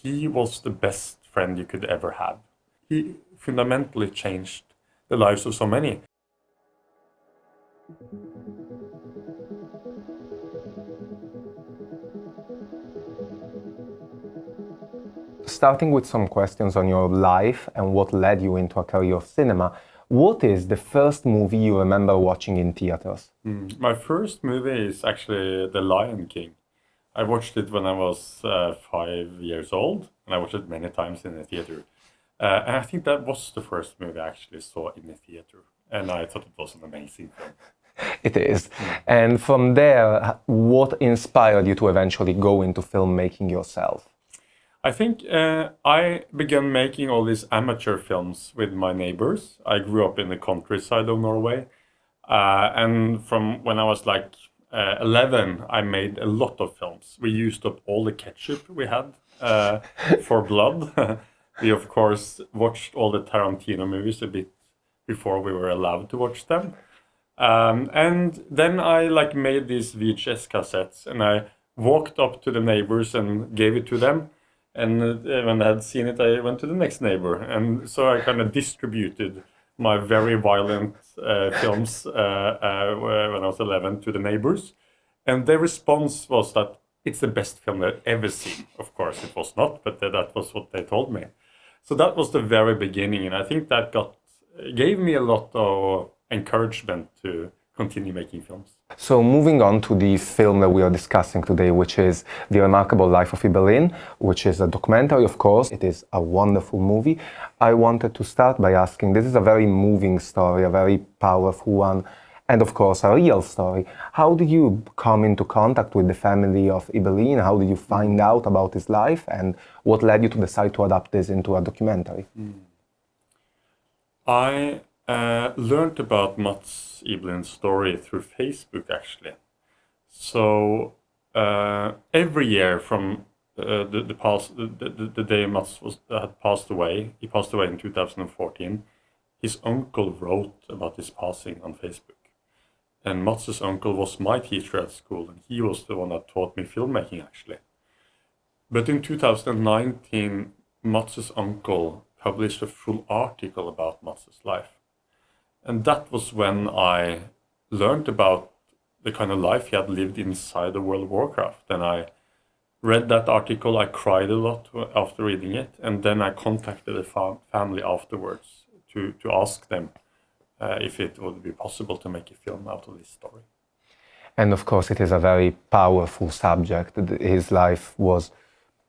he was the best friend you could ever have. He fundamentally changed the lives of so many. Starting with some questions on your life and what led you into a career of cinema, what is the first movie you remember watching in theaters? My first movie is actually The Lion King. I watched it when I was 5 years old, and I watched it many times in the theater. And I think that was the first movie I actually saw in the theater, and I thought it was an amazing film. It is. And from there, what inspired you to eventually go into filmmaking yourself? I think I began making all these amateur films with my neighbors. I grew up in the countryside of Norway. And from when I was like 11, I made a lot of films. We used up all the ketchup we had for blood. We, of course, watched all the Tarantino movies a bit before we were allowed to watch them. And then I like made these VHS cassettes, and I walked up to the neighbors and gave it to them. And when I had seen it, I went to the next neighbor. And so I kind of distributed my very violent films when I was 11 to the neighbors. And their response was that it's the best film they've ever seen. Of course, it was not, but that was what they told me. So that was the very beginning. And I think that gave me a lot of encouragement to continue making films. So moving on to the film that we are discussing today, which is The Remarkable Life of Ibelin, which is a documentary, of course. It is a wonderful movie. I wanted to start by asking, this is a very moving story, a very powerful one, and of course a real story. How did you come into contact with the family of Ibelin? How did you find out about his life? And what led you to decide to adapt this into a documentary? I learned about Mats Ibelin's story through Facebook, actually. So every year from the day Mats had passed away, he passed away in 2014, his uncle wrote about his passing on Facebook. And Mats's uncle was my teacher at school, and he was the one that taught me filmmaking, actually. But in 2019, Mats's uncle published a full article about Mats's life. And that was when I learned about the kind of life he had lived inside of World of Warcraft. And I read that article, I cried a lot after reading it, and then I contacted the family afterwards to ask them if it would be possible to make a film out of this story. And of course, it is a very powerful subject. His life was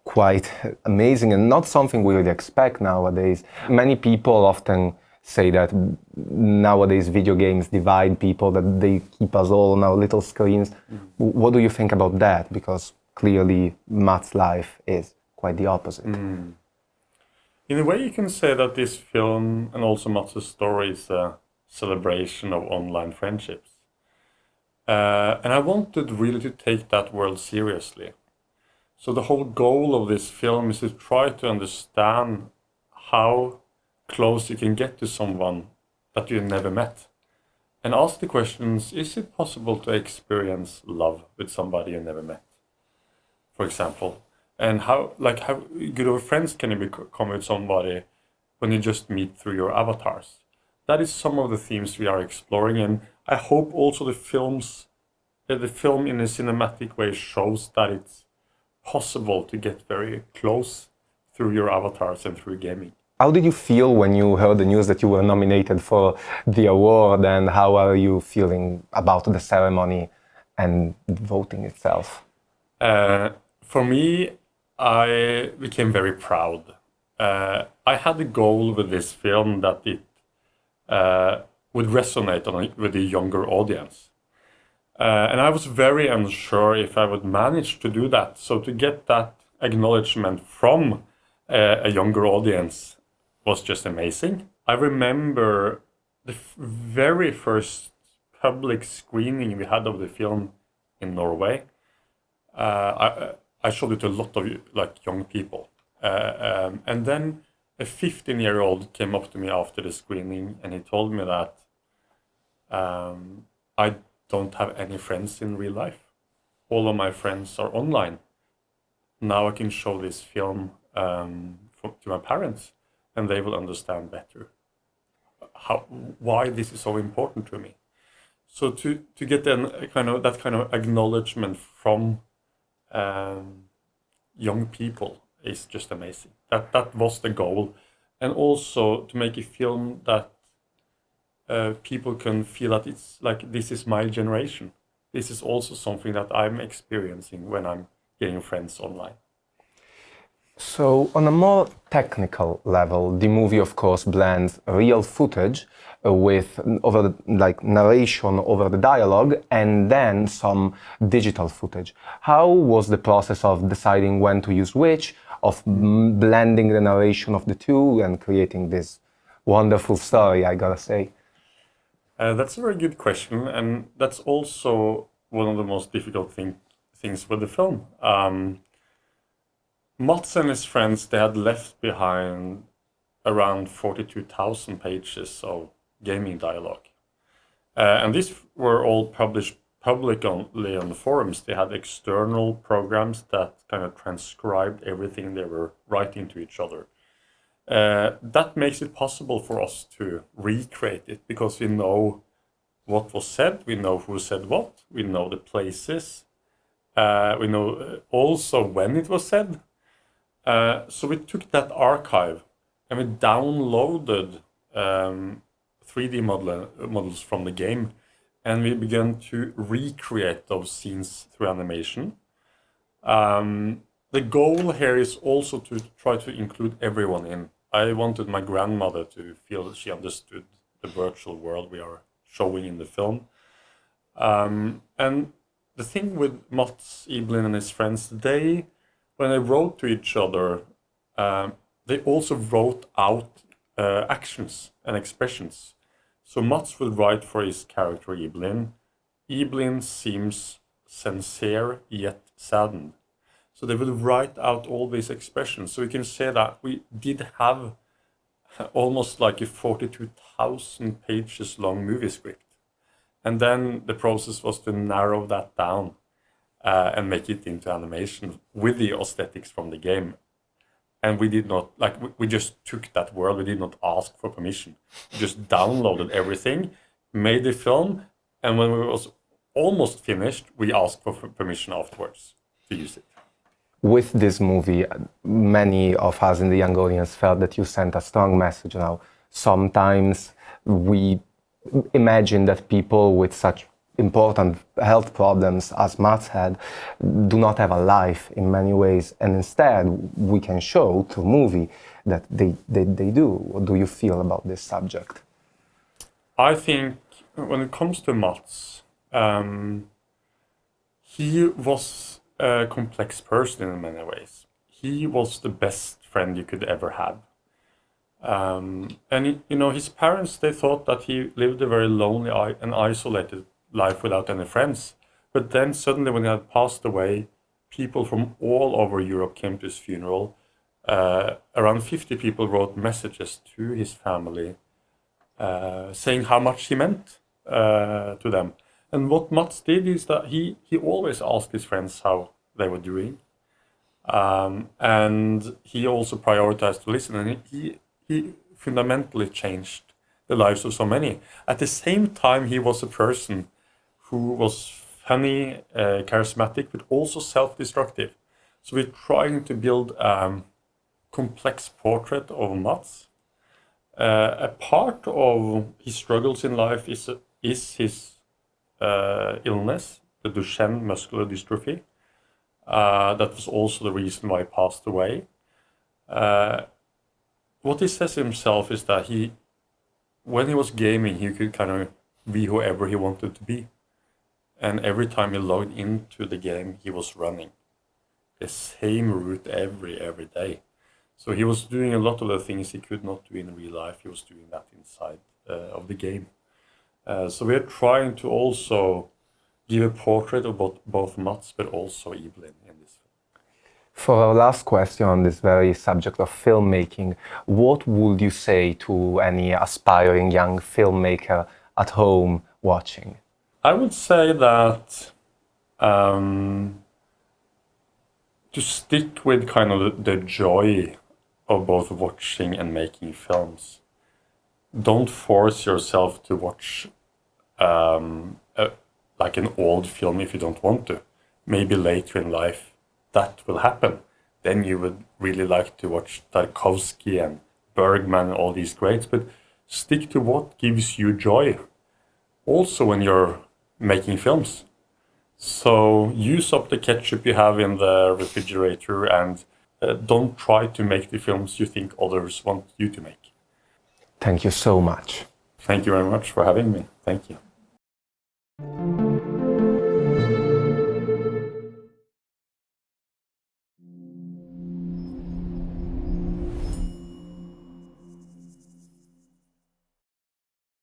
quite amazing and not something we really expect nowadays. Many people often say that nowadays video games divide people, that they keep us all on our little screens. What do you think about that? Because clearly Matt's life is quite the opposite. In a way, you can say that this film and also Matt's story is a celebration of online friendships. And I wanted really to take that world seriously. So the whole goal of this film is to try to understand how close you can get to someone that you never met, and ask the questions, is it possible to experience love with somebody you never met, for example? And how good of friends can you become with somebody when you just meet through your avatars? That is some of the themes we are exploring, and I hope also the film in a cinematic way shows that it's possible to get very close through your avatars and through gaming. How did you feel when you heard the news that you were nominated for the award, and how are you feeling about the ceremony and voting itself? For me, I became very proud. I had a goal with this film that it would resonate with a younger audience. And I was very unsure if I would manage to do that. So to get that acknowledgement from a younger audience was just amazing. I remember the very first public screening we had of the film in Norway. I showed it to a lot of young people. And then a 15-year-old came up to me after the screening, and he told me that I don't have any friends in real life. All of my friends are online. Now I can show this film to my parents, and they will understand better why this is so important to me. So to get that kind of acknowledgement from young people is just amazing. That was the goal, and also to make a film that people can feel that it's like, this is my generation. This is also something that I'm experiencing when I'm getting friends online. So, on a more technical level, the movie, of course, blends real footage with narration over the dialogue, and then some digital footage. How was the process of deciding when to use which, of blending the narration of the two and creating this wonderful story, I gotta say? That's a very good question, and that's also one of the most difficult things with the film. Mats and his friends, they had left behind around 42,000 pages of gaming dialogue. And these were all published publicly on the forums. They had external programs that kind of transcribed everything they were writing to each other. That makes it possible for us to recreate it, because we know what was said, we know who said what, we know the places, we know also when it was said. So we took that archive and we downloaded 3D models from the game, and we began to recreate those scenes through animation. The goal here is also to try to include everyone in. I wanted my grandmother to feel that she understood the virtual world we are showing in the film. And the thing with Mats, Ibelin and his friends, when they wrote to each other, they also wrote out actions and expressions. So Mats would write for his character Ibelin. Ibelin seems sincere yet saddened. So they would write out all these expressions. So we can say that we did have almost like a 42,000 pages long movie script. And then the process was to narrow that down and make it into animation with the aesthetics from the game. And we did not, we just took that world, we did not ask for permission. We just downloaded everything, made the film, and when we was almost finished, we asked for permission afterwards to use it. With this movie, many of us in the young audience felt that you sent a strong message. Now, sometimes we imagine that people with such important health problems as Mats had do not have a life in many ways, and instead we can show through movie that they do. What do you feel about this subject? I think when it comes to Mats, he was a complex person in many ways. He was the best friend you could ever have. And his parents, they thought that he lived a very lonely and isolated life without any friends. But then suddenly, when he had passed away, people from all over Europe came to his funeral. Around 50 people wrote messages to his family saying how much he meant to them. And what Mats did is that he always asked his friends how they were doing. And he also prioritized to listen. And he fundamentally changed the lives of so many. At the same time, he was a person who was funny, charismatic, but also self-destructive. So we're trying to build a complex portrait of Mats. A part of his struggles in life is his illness, the Duchenne muscular dystrophy. That was also the reason why he passed away. What he says himself is that when he was gaming, he could kind of be whoever he wanted to be. And every time he logged into the game, he was running the same route every day. So he was doing a lot of the things he could not do in real life. He was doing that inside of the game. So we are trying to also give a portrait of both Mats, but also Ibelin in this film. For our last question on this very subject of filmmaking, what would you say to any aspiring young filmmaker at home watching? I would say that to stick with kind of the joy of both watching and making films. Don't force yourself to watch like an old film if you don't want to. Maybe later in life that will happen. Then you would really like to watch Tarkovsky and Bergman and all these greats, but stick to what gives you joy. Also when you're making films. So use up the ketchup you have in the refrigerator and don't try to make the films you think others want you to make. Thank you so much. Thank you very much for having me. Thank you.